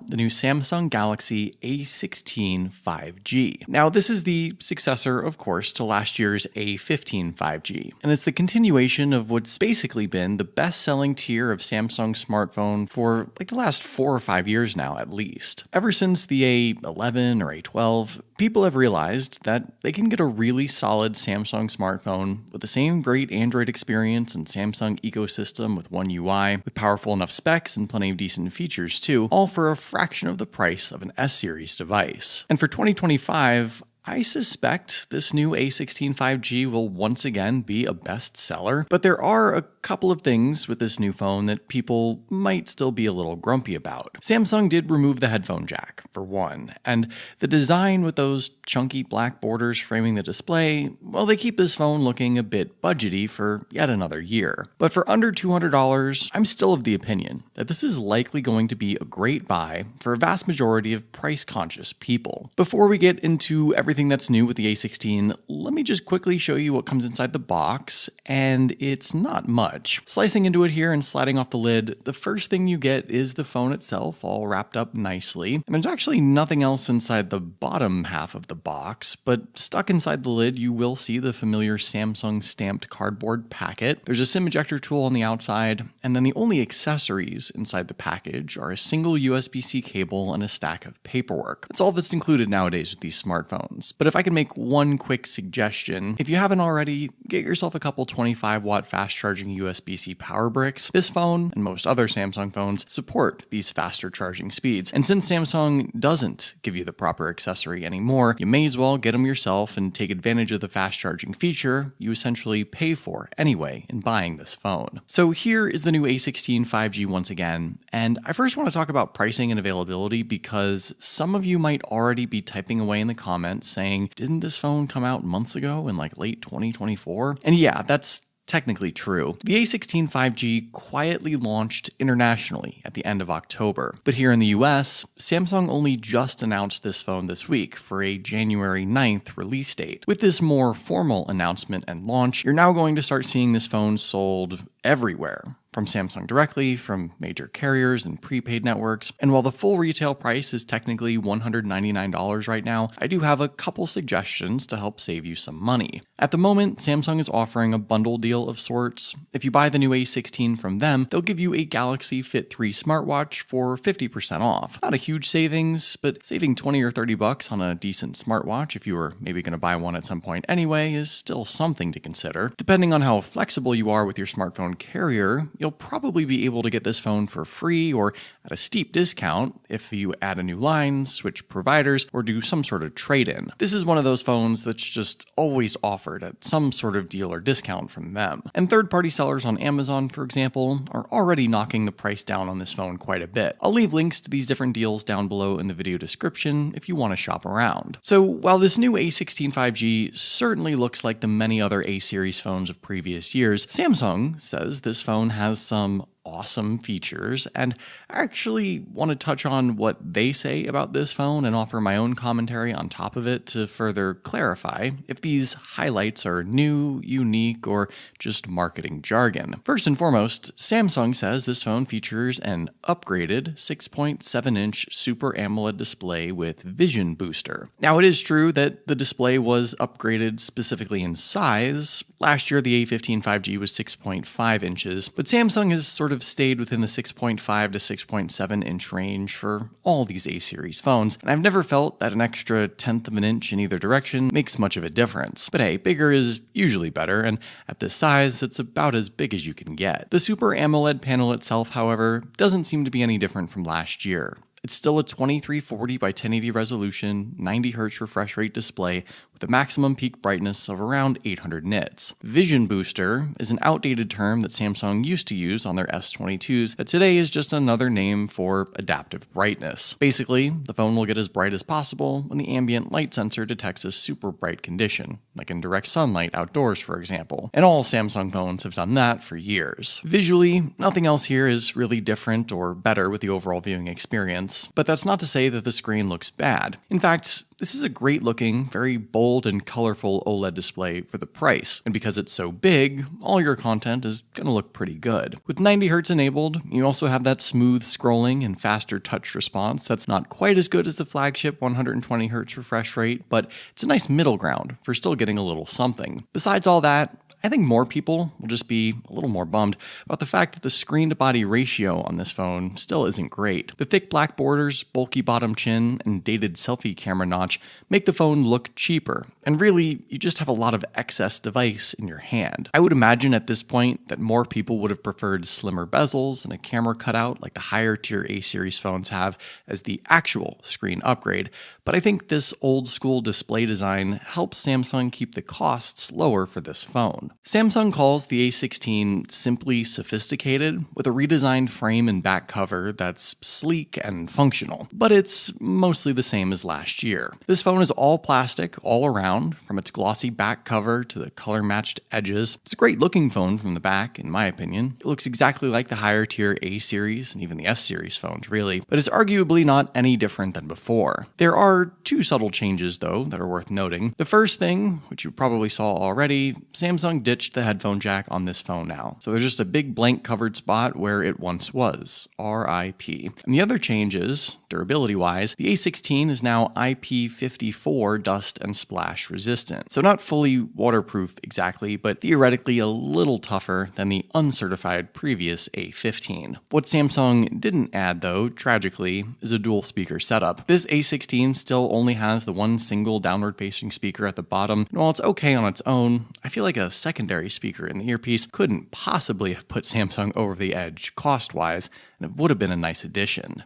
out the new Samsung Galaxy A16 5G. Now, this is the successor, of course, to last year's A15 5G, and it's the continuation of what's basically been the best-selling tier of Samsung smartphone for like the last 4 or 5 years now, at least. Ever since the A11 or A12, people have realized that they can get a really solid Samsung smartphone with the same great Android experience and Samsung ecosystem with One UI, with powerful enough specs and plenty of decent features too, all for a fraction of the price of an S-series device. And for 2025, I suspect this new A16 5G will once again be a bestseller, but there are a couple of things with this new phone that people might still be a little grumpy about. Samsung did remove the headphone jack, for one, and the design with those chunky black borders framing the display, well, they keep this phone looking a bit budgety for yet another year. But for under $200, I'm still of the opinion that this is likely going to be a great buy for a vast majority of price-conscious people. Before we get into everything that's new with the A16, let me just quickly show you what comes inside the box, and it's not much. Slicing into it here and sliding off the lid, the first thing you get is the phone itself, all wrapped up nicely, and there's actually nothing else inside the bottom half of the box, but stuck inside the lid you will see the familiar Samsung stamped cardboard packet. There's a SIM ejector tool on the outside, and then the only accessories inside the package are a single USB-C cable and a stack of paperwork. That's all that's included nowadays with these smartphones. But if I can make one quick suggestion, if you haven't already, get yourself a couple 25-watt fast-charging USB-C power bricks. This phone, and most other Samsung phones, support these faster charging speeds. And since Samsung doesn't give you the proper accessory anymore, you may as well get them yourself and take advantage of the fast charging feature you essentially pay for anyway in buying this phone. So here is the new A16 5G once again, and I first want to talk about pricing and availability because some of you might already be typing away in the comments saying, didn't this phone come out months ago in like late 2024? And yeah, that's technically true. The A16 5G quietly launched internationally at the end of October, but here in the US, Samsung only just announced this phone this week for a January 9th release date. With this more formal announcement and launch, you're now going to start seeing this phone sold everywhere. From Samsung directly, from major carriers and prepaid networks. And while the full retail price is technically $199 right now, I do have a couple suggestions to help save you some money. At the moment, Samsung is offering a bundle deal of sorts. If you buy the new A16 from them, they'll give you a Galaxy Fit 3 smartwatch for 50% off. Not a huge savings, but saving 20 or 30 bucks on a decent smartwatch if you were maybe going to buy one at some point anyway is still something to consider. Depending on how flexible you are with your smartphone carrier, you'll probably be able to get this phone for free or at a steep discount if you add a new line, switch providers, or do some sort of trade-in. This is one of those phones that's just always offered at some sort of deal or discount from them. And third-party sellers on Amazon, for example, are already knocking the price down on this phone quite a bit. I'll leave links to these different deals down below in the video description if you want to shop around. So while this new A16 5G certainly looks like the many other A-series phones of previous years, Samsung says this phone has some awesome features, and I actually want to touch on what they say about this phone and offer my own commentary on top of it to further clarify if these highlights are new, unique, or just marketing jargon. First and foremost, Samsung says this phone features an upgraded 6.7-inch Super AMOLED display with Vision Booster. Now, it is true that the display was upgraded specifically in size. Last year, the A15 5G was 6.5 inches, but Samsung has sort of stayed within the 6.5 to 6.7 inch range for all these A-series phones, and I've never felt that an extra tenth of an inch in either direction makes much of a difference. But hey, bigger is usually better, and at this size, it's about as big as you can get. The Super AMOLED panel itself, however, doesn't seem to be any different from last year. It's still a 2340 by 1080 resolution, 90Hz refresh rate display with a maximum peak brightness of around 800 nits. Vision Booster is an outdated term that Samsung used to use on their S22s that today is just another name for adaptive brightness. Basically, the phone will get as bright as possible when the ambient light sensor detects a super bright condition, like in direct sunlight outdoors, for example. And all Samsung phones have done that for years. Visually, nothing else here is really different or better with the overall viewing experience, but that's not to say that the screen looks bad. In fact, This is a great looking, very bold and colorful OLED display for the price, and because it's so big, all your content is gonna look pretty good. With 90Hz enabled, you also have that smooth scrolling and faster touch response that's not quite as good as the flagship 120Hz refresh rate, but it's a nice middle ground for still getting a little something. Besides all that, I think more people will just be a little more bummed about the fact that the screen-to-body ratio on this phone still isn't great. The thick black borders, bulky bottom chin, and dated selfie camera notch make the phone look cheaper, and really, you just have a lot of excess device in your hand. I would imagine at this point that more people would have preferred slimmer bezels and a camera cutout like the higher-tier A-series phones have as the actual screen upgrade, but I think this old-school display design helps Samsung keep the costs lower for this phone. Samsung calls the A16 simply sophisticated, with a redesigned frame and back cover that's sleek and functional, but it's mostly the same as last year. This phone is all plastic all around, from its glossy back cover to the color-matched edges. It's a great looking phone from the back, in my opinion. It looks exactly like the higher tier A-series and even the S-series phones, really, but it's arguably not any different than before. There are two subtle changes, though, that are worth noting. The first thing, which you probably saw already, Samsung ditched the headphone jack on this phone now. So there's just a big blank covered spot where it once was. RIP. And the other change is, durability-wise, the A16 is now IP54 dust and splash resistant. So not fully waterproof exactly, but theoretically a little tougher than the uncertified previous A15. What Samsung didn't add, though, tragically, is a dual speaker setup. This A16 still only has the one single downward-facing speaker at the bottom, and while it's okay on its own, I feel like a secondary speaker in the earpiece couldn't possibly have put Samsung over the edge cost-wise, and it would have been a nice addition.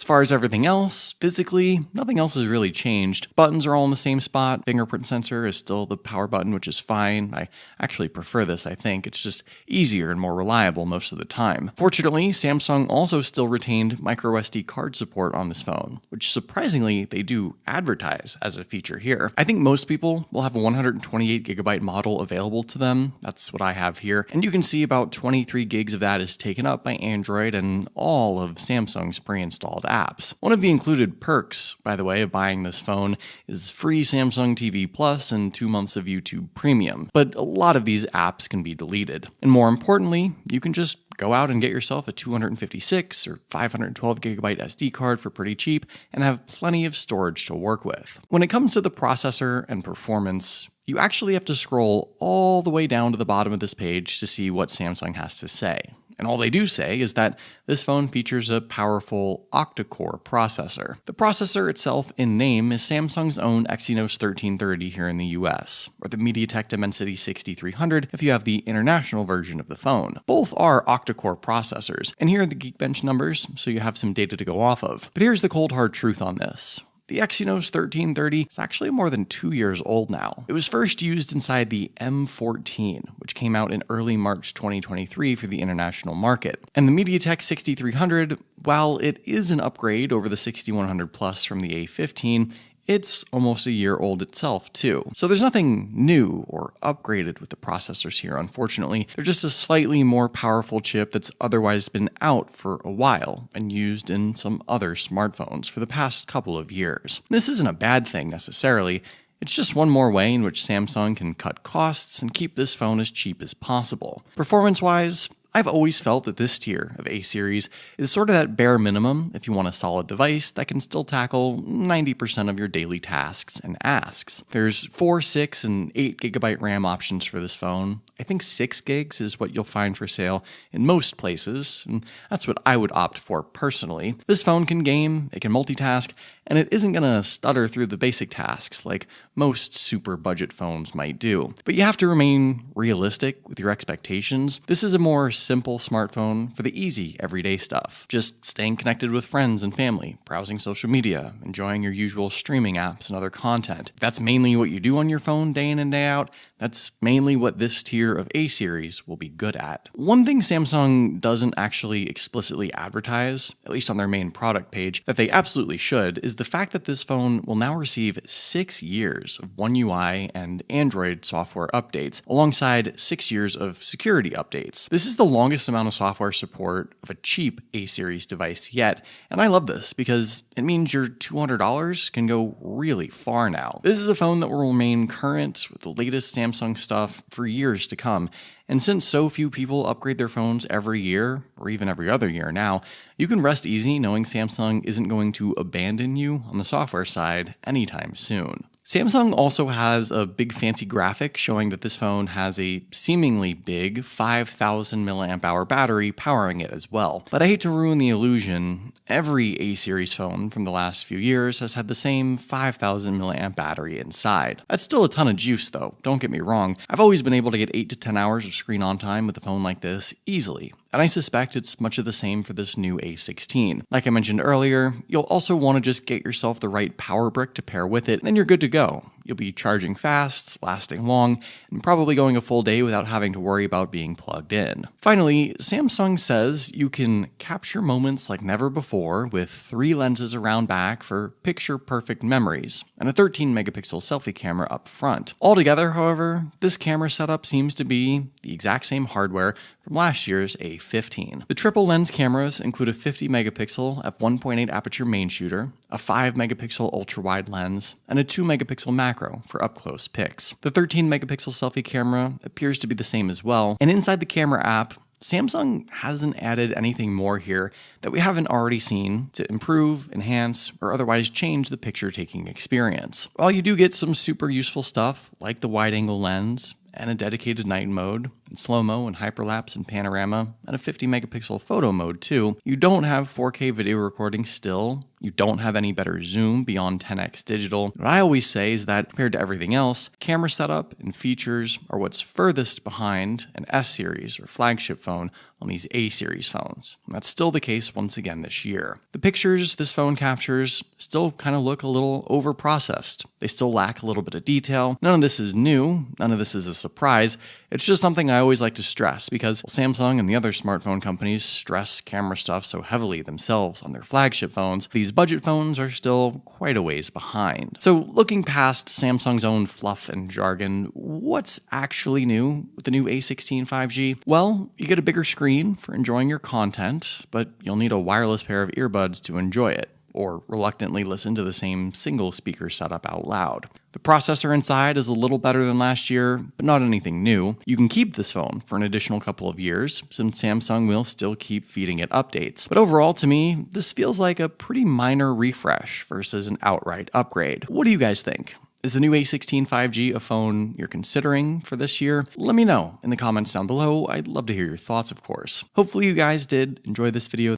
As far as everything else, physically, nothing else has really changed. Buttons are all in the same spot. Fingerprint sensor is still the power button, which is fine. I actually prefer this, I think. It's just easier and more reliable most of the time. Fortunately, Samsung also still retained microSD card support on this phone, which surprisingly, they do advertise as a feature here. I think most people will have a 128GB model available to them. That's what I have here. And you can see about 23 gigs of that is taken up by Android and all of Samsung's pre-installed apps. One of the included perks, by the way, of buying this phone is free Samsung TV Plus and 2 months of YouTube Premium, but a lot of these apps can be deleted. And more importantly, you can just go out and get yourself a 256 or 512GB SD card for pretty cheap and have plenty of storage to work with. When it comes to the processor and performance, you actually have to scroll all the way down to the bottom of this page to see what Samsung has to say. And all they do say is that this phone features a powerful octa-core processor. The processor itself in name is Samsung's own Exynos 1330 here in the US, or the MediaTek Dimensity 6300 if you have the international version of the phone. Both are octa-core processors, and here are the Geekbench numbers, so you have some data to go off of. But here's the cold hard truth on this. The Exynos 1330 is actually more than 2 years old now. It was first used inside the M14, which came out in early March 2023 for the international market. And the MediaTek 6300, while it is an upgrade over the 6100 Plus from the A15, it's almost a year old itself, too. So there's nothing new or upgraded with the processors here, unfortunately. They're just a slightly more powerful chip that's otherwise been out for a while and used in some other smartphones for the past couple of years. This isn't a bad thing necessarily. It's just one more way in which Samsung can cut costs and keep this phone as cheap as possible. Performance-wise, I've always felt that this tier of A-series is sort of that bare minimum if you want a solid device that can still tackle 90% of your daily tasks and asks. There's 4, 6, and 8GB RAM options for this phone. I think 6 gigs is what you'll find for sale in most places, and that's what I would opt for personally. This phone can game, it can multitask, and it isn't gonna stutter through the basic tasks like most super budget phones might do. But you have to remain realistic with your expectations. This is a more simple smartphone for the easy everyday stuff. Just staying connected with friends and family, browsing social media, enjoying your usual streaming apps and other content. If that's mainly what you do on your phone day in and day out, that's mainly what this tier year of A series will be good at. One thing Samsung doesn't actually explicitly advertise, at least on their main product page, that they absolutely should, is the fact that this phone will now receive 6 years of One UI and Android software updates, alongside 6 years of security updates. This is the longest amount of software support of a cheap A series device yet, and I love this because it means your $200 can go really far now. This is a phone that will remain current with the latest Samsung stuff for years to come. And since so few people upgrade their phones every year, or even every other year now, you can rest easy knowing Samsung isn't going to abandon you on the software side anytime soon. Samsung also has a big fancy graphic showing that this phone has a seemingly big 5,000 mAh battery powering it as well. But I hate to ruin the illusion, every A series phone from the last few years has had the same 5,000 mAh battery inside. That's still a ton of juice though, don't get me wrong. I've always been able to get 8 to 10 hours of screen on time with a phone like this easily. And I suspect it's much of the same for this new A16. Like I mentioned earlier, you'll also want to just get yourself the right power brick to pair with it, and then you're good to go. You'll be charging fast, lasting long, and probably going a full day without having to worry about being plugged in. Finally, Samsung says you can capture moments like never before with 3 lenses around back for picture-perfect memories, and a 13-megapixel selfie camera up front. Altogether, however, this camera setup seems to be the exact same hardware from last year's A15. The triple lens cameras include a 50-megapixel f1.8 aperture main shooter, a 5-megapixel ultra-wide lens, and a 2-megapixel macro for up-close pics. The 13-megapixel selfie camera appears to be the same as well, and inside the camera app, Samsung hasn't added anything more here that we haven't already seen to improve, enhance, or otherwise change the picture-taking experience. While you do get some super useful stuff like the wide-angle lens, and a dedicated night mode, and slow-mo and hyperlapse and panorama, and a 50-megapixel photo mode too, you don't have 4K video recording still, you don't have any better zoom beyond 10x digital. What I always say is that compared to everything else, camera setup and features are what's furthest behind an S series or flagship phone on these A series phones. And that's still the case once again this year. The pictures this phone captures still kind of look a little over-processed. They still lack a little bit of detail. None of this is new, none of this is a surprise. It's just something I always like to stress because Samsung and the other smartphone companies stress camera stuff so heavily themselves on their flagship phones, these budget phones are still quite a ways behind. So looking past Samsung's own fluff and jargon, what's actually new with the new A16 5G? Well, you get a bigger screen for enjoying your content, but you'll need a wireless pair of earbuds to enjoy it, or reluctantly listen to the same single speaker setup out loud. The processor inside is a little better than last year, but not anything new. You can keep this phone for an additional couple of years, since Samsung will still keep feeding it updates. But overall, to me, this feels like a pretty minor refresh versus an outright upgrade. What do you guys think? Is the new A16 5G a phone you're considering for this year? Let me know in the comments down below. I'd love to hear your thoughts, of course. Hopefully you guys did enjoy this video.